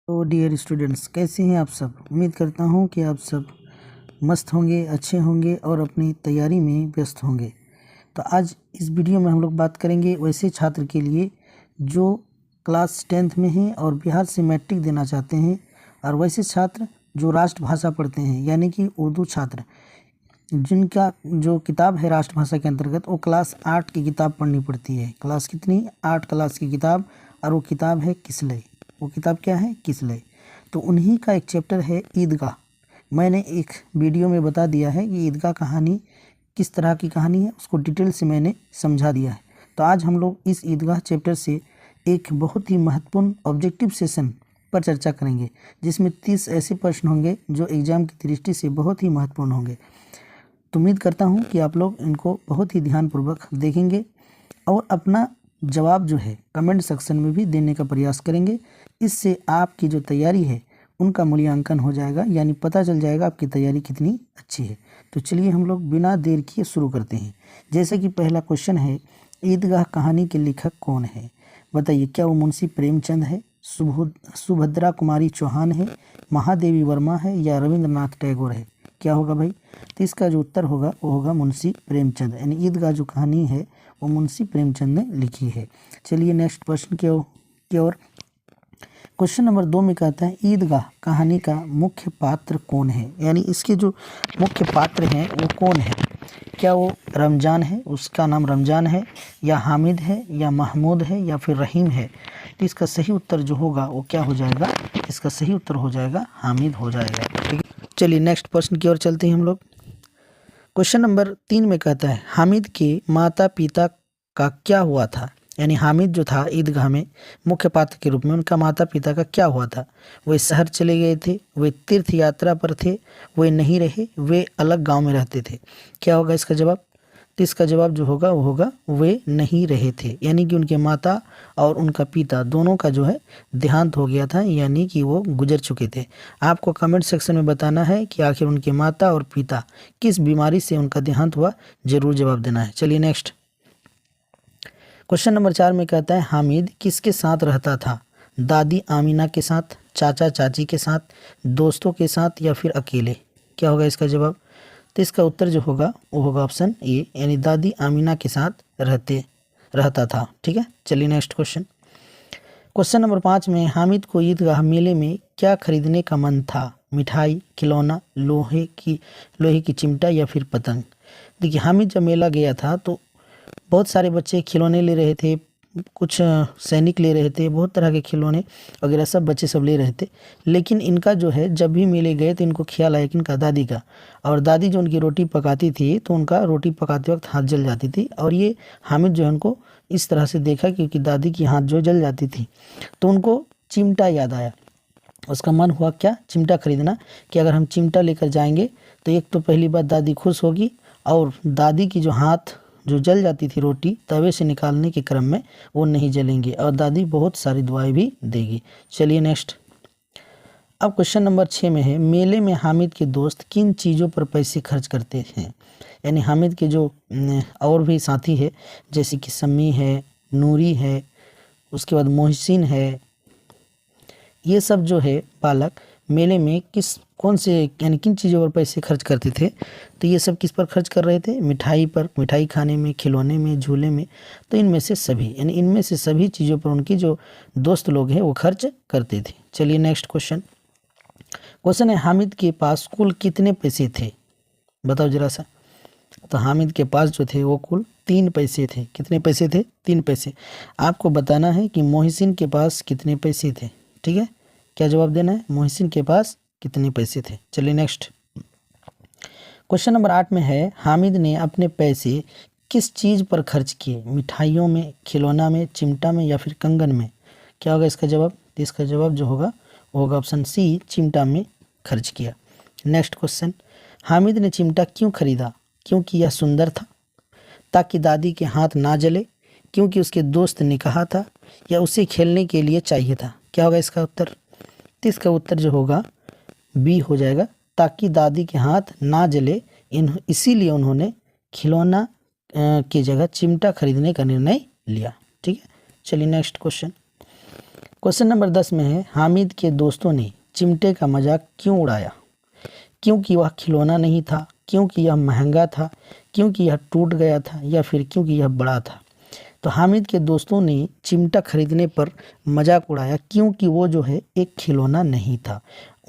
तो dear students, कैसे हैं आप सब। उम्मीद करता हूं कि आप सब मस्त होंगे, अच्छे होंगे और अपनी तैयारी में व्यस्त होंगे। तो आज इस वीडियो में हम लोग बात करेंगे वैसे छात्र के लिए जो क्लास 10th में हैं और बिहार से मैट्रिक देना चाहते हैं, और वैसे छात्र जो राष्ट्रभाषा पढ़ते हैं यानी कि उर्दू छात्र, जिनका जो किताब है राष्ट्रभाषा के अंतर्गत वो क्लास 8 की किताब पढ़नी पड़ती है। क्लास कितनी? 8 क्लास की किताब, और वो किताब है किसलय। वो किताब क्या है? किसलय। तो उन्हीं का एक चैप्टर है ईदगाह। मैंने एक वीडियो में बता दिया है कि ईदगाह कहानी किस तरह की कहानी है, उसको डिटेल से मैंने समझा दिया है। तो आज हम लोग इस ईदगाह चैप्टर से एक बहुत ही महत्वपूर्ण ऑब्जेक्टिव सेशन पर चर्चा करेंगे, जिसमें 30 ऐसे प्रश्न होंगे जो एग्जाम की दृष्टि से बहुत ही महत्वपूर्ण होंगे। तो उम्मीद करता हूं कि आप लोग इनको बहुत ही ध्यानपूर्वक देखेंगे और अपना जवाब जो है कमेंट सेक्शन में भी देने का प्रयास करेंगे। इससे आपकी जो तैयारी है उनका मूल्यांकन हो जाएगा, यानी पता चल जाएगा आपकी तैयारी कितनी अच्छी है। तो चलिए हम लोग बिना देर किए शुरू करते हैं। जैसे कि पहला क्वेश्चन है, ईदगाह कहानी के लेखक कौन है? बताइए, क्या वो मुंशी प्रेमचंद है, सुभद्रा कुमारी चौहान है, महादेवी वर्मा है, या रविंद्रनाथ टैगोर है? क्या होगा भाई? तो इसका जो उत्तर होगा वो होगा मुंशी प्रेमचंद। यानी ईदगाह जो कहानी है वो मुंशी प्रेमचंद ने लिखी है। चलिए नेक्स्ट प्रश्न की ओर। क्वेश्चन नंबर 2 में कहता है, ईदगाह कहानी का मुख्य पात्र कौन है? यानी इसके जो मुख्य पात्र हैं वो कौन है? क्या वो रमजान है, उसका नाम रमजान है, या हामिद है, या महमूद है, या फिर रहीम है? तो इसका सही उत्तर जो होगा वो क्या हो जाएगा? इसका सही उत्तर हो जाएगा हामिद हो जाएगा। ठीक है, चलिए नेक्स्ट प्रश्न की ओर चलते हैं हम लोग। क्वेश्चन नंबर 3 में कहता है, हामिद के माता पिता का क्या हुआ था? यानी हामिद जो था ईदगाह में मुख्य पात्र के रूप में, उनका माता पिता का क्या हुआ था? वे शहर चले गए थे, वे तीर्थ यात्रा पर थे, वे नहीं रहे, वे अलग गांव में रहते थे? क्या होगा इसका जवाब? तो इसका जवाब जो होगा वो होगा वे नहीं रहे थे। यानी कि उनके माता और उनका पिता दोनों का जो है देहांत हो गया था, यानी कि वो गुजर चुके थे। आपको कमेंट सेक्शन में बताना है कि आखिर उनके माता और पिता किस बीमारी से उनका देहांत हुआ, जरूर जवाब देना है। चलिए नेक्स्ट क्वेश्चन नंबर 4 में कहता है, हामिद किसके साथ रहता था? दादी आमीना के साथ, चाचा चाची के साथ, दोस्तों के साथ, या फिर अकेले? क्या होगा इसका जवाब? तो इसका उत्तर जो होगा वो होगा ऑप्शन ए, यानी दादी आमीना के साथ रहता था। ठीक है, चलिए नेक्स्ट क्वेश्चन। क्वेश्चन नंबर 5 में, हामिद को ईदगाह मेले में क्या खरीदने का मन था? मिठाई, खिलौना, लोहे की चिमटा, या फिर पतंग? देखिए, हामिद जब मेला गया था तो बहुत सारे बच्चे खिलौने ले रहे थे, कुछ सैनिक ले रहे थे, बहुत तरह के खिलौने वगैरह सब बच्चे सब ले रहे थे। लेकिन इनका जो है जब भी मेले गए तो इनको ख्याल आया कि इनका दादी का, और दादी जो उनकी रोटी पकाती थी तो उनका रोटी पकाते वक्त हाथ जल जाती थी, और ये हामिद जो है उनको इस तरह से देखा क्योंकि दादी की हाथ जो जल जाती थी, तो उनको चिमटा याद आया। उसका मन हुआ क्या? चिमटा खरीदना, कि अगर हम चिमटा लेकर जाएंगे तो एक तो पहली बात दादी खुश होगी, और दादी की जो हाथ जो जल जाती थी रोटी तवे से निकालने के क्रम में वो नहीं जलेंगे, और दादी बहुत सारी दुआएं भी देगी। चलिए नेक्स्ट। अब क्वेश्चन नंबर 6 में है, मेले में हामिद के दोस्त किन चीज़ों पर पैसे खर्च करते हैं? यानी हामिद के जो और भी साथी है, जैसे कि सम्मी है, नूरी है, उसके बाद मोहसिन है, ये सब जो है बालक मेले में कौन से यानी किन चीज़ों पर पैसे खर्च करते थे? तो ये सब किस पर खर्च कर रहे थे? मिठाई पर, मिठाई खाने में, खिलौने में, झूले में। तो इनमें से सभी, यानी इनमें से सभी चीज़ों पर उनकी जो दोस्त लोग हैं वो खर्च करते थे। चलिए नेक्स्ट क्वेश्चन। क्वेश्चन है, हामिद के पास कुल कितने पैसे थे? बताओ जरा सा। तो हामिद के पास जो थे वो कुल 3 पैसे थे। कितने पैसे थे? 3 पैसे। आपको बताना है कि मोहसिन के पास कितने पैसे थे। ठीक है, क्या जवाब देना है? मोहसिन के पास कितने पैसे थे। चलिए नेक्स्ट। क्वेश्चन नंबर 8 में है, हामिद ने अपने पैसे किस चीज़ पर खर्च किए? मिठाइयों में, खिलौना में, चिमटा में, या फिर कंगन में? क्या होगा इसका जवाब? तो इसका जवाब जो होगा वो होगा ऑप्शन सी, चिमटा में खर्च किया। नेक्स्ट क्वेश्चन, हामिद ने चिमटा क्यों खरीदा? क्योंकि यह सुंदर था, ताकि दादी के हाथ ना जले, क्योंकि उसके दोस्त ने कहा था, या उसे खेलने के लिए चाहिए था? क्या होगा इसका उत्तर? तो इसका उत्तर जो होगा बी हो जाएगा, ताकि दादी के हाथ ना जले, इसीलिए उन्होंने खिलौना की जगह चिमटा खरीदने का निर्णय लिया। ठीक है, चलिए नेक्स्ट क्वेश्चन। क्वेश्चन नंबर 10 में है, हामिद के दोस्तों ने चिमटे का मजाक क्यों उड़ाया? क्योंकि वह खिलौना नहीं था, क्योंकि यह महंगा था, क्योंकि यह टूट गया था, या फिर क्योंकि यह बड़ा था। तो हामिद के दोस्तों ने चिमटा खरीदने पर मजाक उड़ाया क्योंकि वो जो है एक खिलौना नहीं था।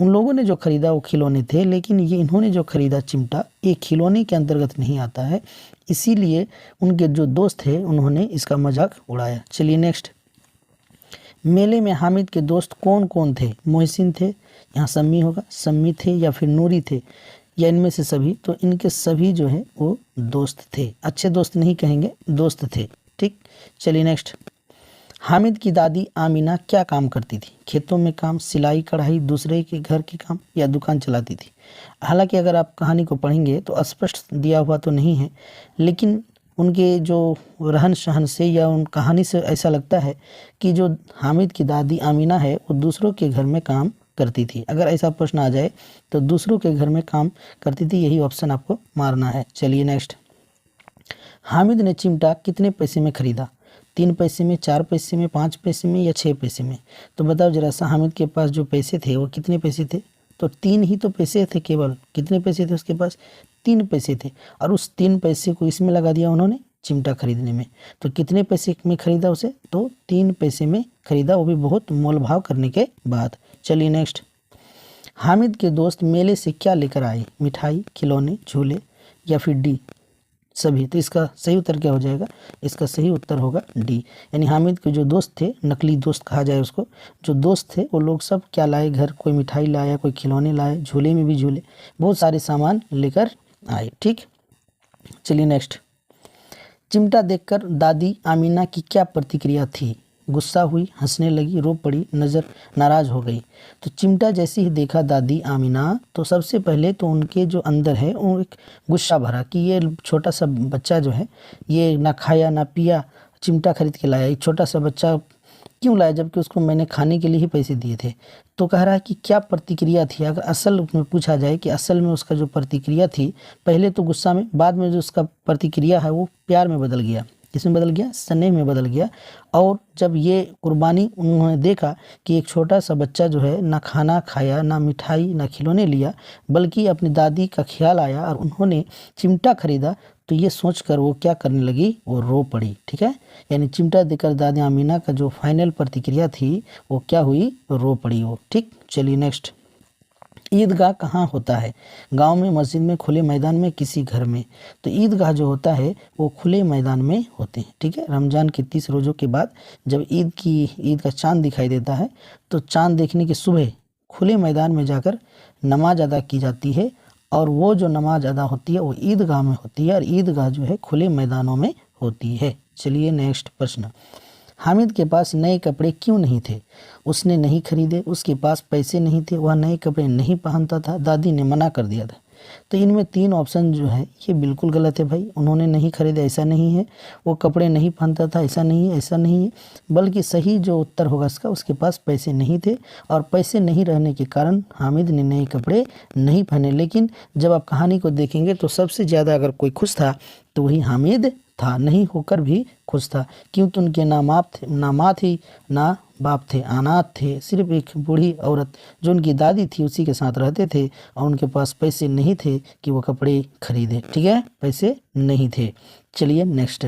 उन लोगों ने जो खरीदा वो खिलौने थे, लेकिन ये इन्होंने जो खरीदा चिमटा एक खिलौने के अंतर्गत नहीं आता है, इसीलिए उनके जो दोस्त थे उन्होंने इसका मजाक उड़ाया। चलिए नेक्स्ट। मेले में हामिद के दोस्त कौन कौन थे? मोहसिन थे, यहाँ सम्मी होगा, सम्मी थे या फिर नूरी थे, या इनमें से सभी। तो इनके सभी जो है वो दोस्त थे, अच्छे दोस्त नहीं कहेंगे, दोस्त थे। ठीक, चलिए नेक्स्ट। हामिद की दादी आमीना क्या काम करती थी? खेतों में काम, सिलाई कढ़ाई, दूसरे के घर के काम, या दुकान चलाती थी? हालांकि अगर आप कहानी को पढ़ेंगे तो स्पष्ट दिया हुआ तो नहीं है, लेकिन उनके जो रहन सहन से या उन कहानी से ऐसा लगता है कि जो हामिद की दादी आमीना है वो दूसरों के घर में काम करती थी। अगर ऐसा प्रश्न आ जाए तो दूसरों के घर में काम करती थी, यही ऑप्शन आपको मारना है। चलिए नेक्स्ट। हामिद ने चिमटा कितने पैसे में खरीदा? 3 पैसे में, 4 पैसे में, 5 पैसे में, या 6 पैसे में? तो बताओ जरा सा, हामिद के पास जो पैसे थे वो कितने पैसे थे? तो 3 ही तो पैसे थे केवल। कितने पैसे थे उसके पास? 3 पैसे थे, और उस 3 पैसे को इसमें लगा दिया उन्होंने चिमटा खरीदने में। तो कितने पैसे में खरीदा उसे? तो 3 पैसे में खरीदा, वो भी बहुत मोल भाव करने के बाद। चलिए नेक्स्ट। हामिद के दोस्त मेले से क्या लेकर आए? मिठाई, खिलौने, झूले, या फिर डी सभी? तो इसका सही उत्तर क्या हो जाएगा? इसका सही उत्तर होगा डी, यानी हामिद के जो दोस्त थे, नकली दोस्त कहा जाए उसको, जो दोस्त थे वो लोग सब क्या लाए घर? कोई मिठाई लाया, कोई खिलौने लाए, झूले में भी झूले, बहुत सारे सामान लेकर आए। ठीक, चलिए नेक्स्ट। चिमटा देखकर दादी आमीना की क्या प्रतिक्रिया थी? गुस्सा हुई, हंसने लगी, रो पड़ी, नाराज हो गई? तो चिमटा जैसे ही देखा दादी आमीना, तो सबसे पहले तो उनके जो अंदर है वो एक गुस्सा भरा कि ये छोटा सा बच्चा जो है ये ना खाया ना पिया, चिमटा खरीद के लाया, एक छोटा सा बच्चा क्यों लाया जबकि उसको मैंने खाने के लिए ही पैसे दिए थे। तो कह रहा है कि क्या प्रतिक्रिया थी। अगर असल में पूछा जाए कि असल में उसका जो प्रतिक्रिया थी, पहले तो गुस्सा में, बाद में जो उसका प्रतिक्रिया है वो प्यार में बदल गया। किसमें बदल गया? स्नेह में बदल गया। और जब ये कुर्बानी उन्होंने देखा कि एक छोटा सा बच्चा जो है ना खाना खाया, ना मिठाई, ना खिलौने लिया, बल्कि अपनी दादी का ख्याल आया और उन्होंने चिमटा खरीदा, तो ये सोचकर वो क्या करने लगी? वो रो पड़ी। ठीक है, यानी चिमटा देकर दादी आमीना का जो फाइनल प्रतिक्रिया थी वो क्या हुई? रो पड़ी वो। ठीक, चलिए नेक्स्ट। ईदगाह कहाँ होता है? गांव में, मस्जिद में, खुले मैदान में, किसी घर में? तो ईदगाह जो होता है वो खुले मैदान में होते हैं। ठीक है, रमज़ान के 30 रोज़ों के बाद जब ईद का चांद दिखाई देता है तो चांद देखने के सुबह खुले मैदान में जाकर नमाज अदा की जाती है, और वो जो नमाज अदा होती है वो ईदगाह में होती है, और ईदगाह जो है खुले मैदानों में होती है। चलिए नेक्स्ट प्रश्न। हामिद के पास नए कपड़े क्यों नहीं थे? उसने नहीं खरीदे, उसके पास पैसे नहीं थे, वह नए कपड़े नहीं पहनता था, दादी ने मना कर दिया था। तो इनमें 3 ऑप्शन जो है ये बिल्कुल गलत है भाई। उन्होंने नहीं खरीदे ऐसा नहीं है, वो कपड़े नहीं पहनता था ऐसा नहीं है, ऐसा नहीं है, बल्कि सही जो उत्तर होगा इसका, उसके पास पैसे नहीं थे, और पैसे नहीं रहने के कारण हामिद ने नए कपड़े नहीं पहने। लेकिन जब आप कहानी को देखेंगे तो सबसे ज़्यादा अगर कोई खुश था तो वही हामिद था, नहीं होकर भी खुश था, क्योंकि उनके ना माँ थी ना बाप थे, अनाथ थे, सिर्फ एक बूढ़ी औरत जो उनकी दादी थी उसी के साथ रहते थे, और उनके पास पैसे नहीं थे कि वो कपड़े खरीदे। ठीक है, पैसे नहीं थे। चलिए नेक्स्ट।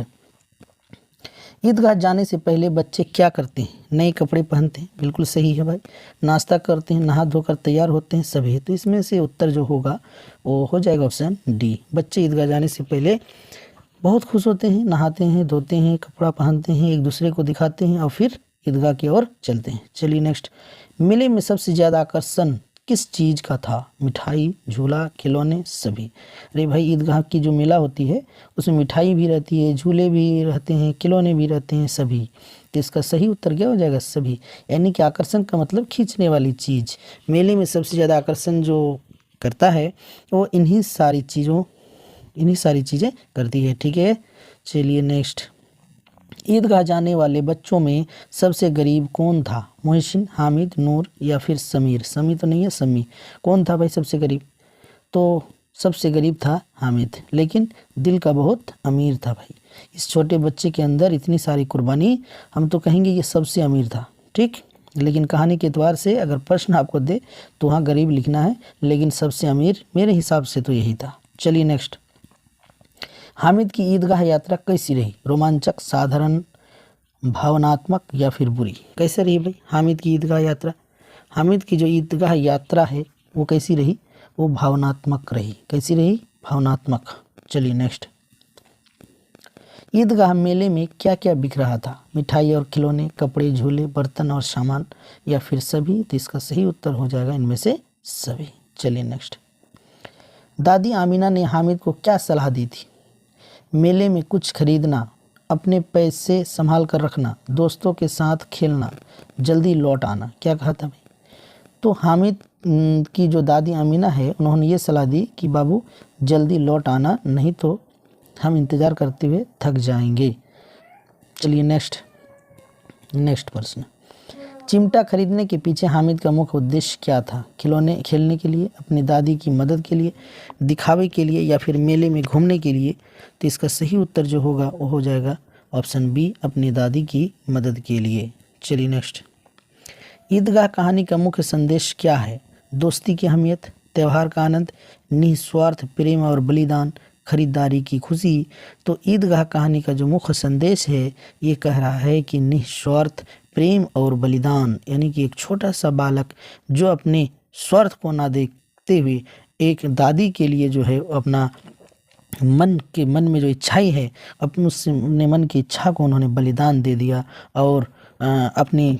ईदगाह जाने से पहले बच्चे क्या करते हैं? नए कपड़े पहनते हैं, बिल्कुल सही है भाई। नाश्ता करते हैं, नहा धोकर तैयार होते हैं सभी। तो इसमें से उत्तर जो होगा वो हो जाएगा ऑप्शन डी। बच्चे ईदगाह जाने से पहले बहुत खुश होते हैं, नहाते हैं, धोते हैं, कपड़ा पहनते हैं, एक दूसरे को दिखाते हैं और फिर ईदगाह की ओर चलते हैं। चलिए नेक्स्ट। मेले में सबसे ज़्यादा आकर्षण किस चीज़ का था? मिठाई, झूला, खिलौने, सभी? अरे भाई, ईदगाह की जो मेला होती है उसमें मिठाई भी रहती है, झूले भी रहते हैं, खिलौने भी रहते हैं, सभी। तो इसका सही उत्तर क्या हो जाएगा? सभी, यानी कि आकर्षण का मतलब खींचने वाली चीज़। मेले में सबसे ज़्यादा आकर्षण जो करता है वो इन्हीं सारी चीज़ें करती है। ठीक है, चलिए नेक्स्ट। ईदगाह जाने वाले बच्चों में सबसे गरीब कौन था? मोहसिन, हामिद, नूर, या फिर समीर? समी तो नहीं है, समी। कौन था भाई सबसे गरीब? तो सबसे गरीब था हामिद, लेकिन दिल का बहुत अमीर था भाई। इस छोटे बच्चे के अंदर इतनी सारी कुर्बानी, हम तो कहेंगे ये सबसे अमीर था। ठीक, लेकिन कहानी के एतबार से अगर प्रश्न आपको दे तो वहाँ गरीब लिखना है, लेकिन सबसे अमीर मेरे हिसाब से तो यही था। चलिए नेक्स्ट। हामिद की ईदगाह यात्रा कैसी रही? रोमांचक, साधारण, भावनात्मक या फिर बुरी? कैसे रही भाई हामिद की ईदगाह यात्रा? हामिद की जो ईदगाह यात्रा है वो कैसी रही? वो भावनात्मक रही। कैसी रही? भावनात्मक। चलिए नेक्स्ट। ईदगाह मेले में क्या क्या बिक रहा था? मिठाई और खिलौने, कपड़े, झूले, बर्तन और सामान, या फिर सभी? तो इसका सही उत्तर हो जाएगा इनमें से सभी। चलिए नेक्स्ट। दादी आमीना ने हामिद को क्या सलाह दी थी? मेले में कुछ खरीदना, अपने पैसे संभाल कर रखना, दोस्तों के साथ खेलना, जल्दी लौट आना। क्या कहा था भाई? तो हामिद की जो दादी आमीना है उन्होंने ये सलाह दी कि बाबू जल्दी लौट आना, नहीं तो हम इंतज़ार करते हुए थक जाएंगे। चलिए नेक्स्ट प्रश्न। चिमटा खरीदने के पीछे हामिद का मुख्य उद्देश्य क्या था? खिलौने खेलने के लिए, अपनी दादी की मदद के लिए, दिखावे के लिए, या फिर मेले में घूमने के लिए? तो इसका सही उत्तर जो होगा वो हो जाएगा ऑप्शन बी, अपनी दादी की मदद के लिए। चलिए नेक्स्ट। ईदगाह कहानी का मुख्य संदेश क्या है? दोस्ती की अहमियत, त्यौहार का आनंद, निस्वार्थ प्रेम और बलिदान, खरीदारी की खुशी? तो ईदगाह कहानी का जो मुख्य संदेश है ये कह रहा है कि निस्वार्थ प्रेम और बलिदान, यानी कि एक छोटा सा बालक जो अपने स्वार्थ को ना देखते हुए एक दादी के लिए जो है अपना मन में जो इच्छाएं है अपने मन की इच्छा को उन्होंने बलिदान दे दिया और अपनी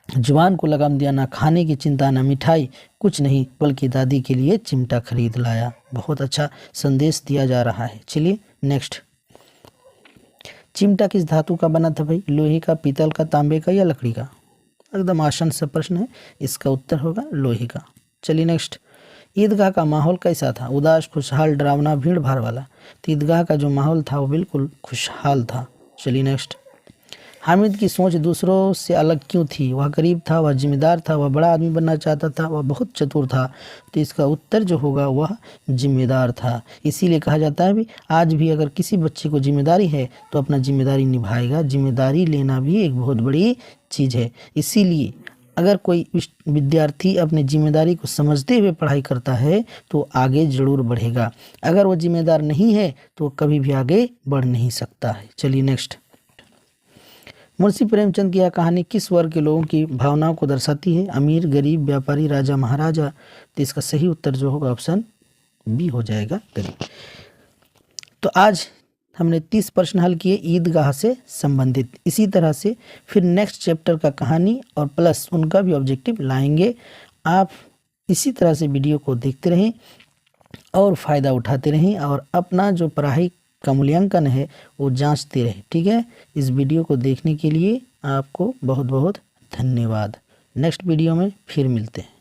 जुबान को लगाम दिया, ना खाने की चिंता, ना मिठाई, कुछ नहीं, बल्कि दादी के लिए चिमटा खरीद लाया। बहुत अच्छा संदेश दिया जा रहा है। चलिए नेक्स्ट। चिमटा किस धातु का बना था भाई? लोहे का, पीतल का, तांबे का या लकड़ी का? एकदम आसान सा प्रश्न है, इसका उत्तर होगा लोहे का। चलिए नेक्स्ट। ईदगाह का माहौल कैसा था? उदास, खुशहाल, डरावना, भीड़ भाड़ वाला? तो ईदगाह का जो माहौल था वो बिल्कुल खुशहाल था। चलिए नेक्स्ट। हामिद की सोच दूसरों से अलग क्यों थी? वह गरीब था, वह जिम्मेदार था, वह बड़ा आदमी बनना चाहता था, वह बहुत चतुर था? तो इसका उत्तर जो होगा वह जिम्मेदार था। इसीलिए कहा जाता है भी आज भी अगर किसी बच्चे को जिम्मेदारी है तो अपना जिम्मेदारी निभाएगा। जिम्मेदारी लेना भी एक बहुत बड़ी चीज़ है। इसीलिए अगर कोई विद्यार्थी अपनी जिम्मेदारी को समझते हुए पढ़ाई करता है तो आगे ज़रूर बढ़ेगा। अगर वो जिम्मेदार नहीं है तो कभी भी आगे बढ़ नहीं सकता है। चलिए नेक्स्ट। मुंशी प्रेमचंद की यह कहानी किस वर्ग के लोगों की भावनाओं को दर्शाती है? अमीर, गरीब, व्यापारी, राजा, महाराजा? तो इसका सही उत्तर जो होगा ऑप्शन बी हो जाएगा, गरीब। तो आज हमने 30 प्रश्न हल किए ईदगाह से संबंधित। इसी तरह से फिर नेक्स्ट चैप्टर का कहानी और प्लस उनका भी ऑब्जेक्टिव लाएंगे। आप इसी तरह से वीडियो को देखते रहें और फ़ायदा उठाते रहें और अपना जो पढ़ाई का मूल्यांकन है वो जांचते रहे। ठीक है, इस वीडियो को देखने के लिए आपको बहुत बहुत धन्यवाद। नेक्स्ट वीडियो में फिर मिलते हैं।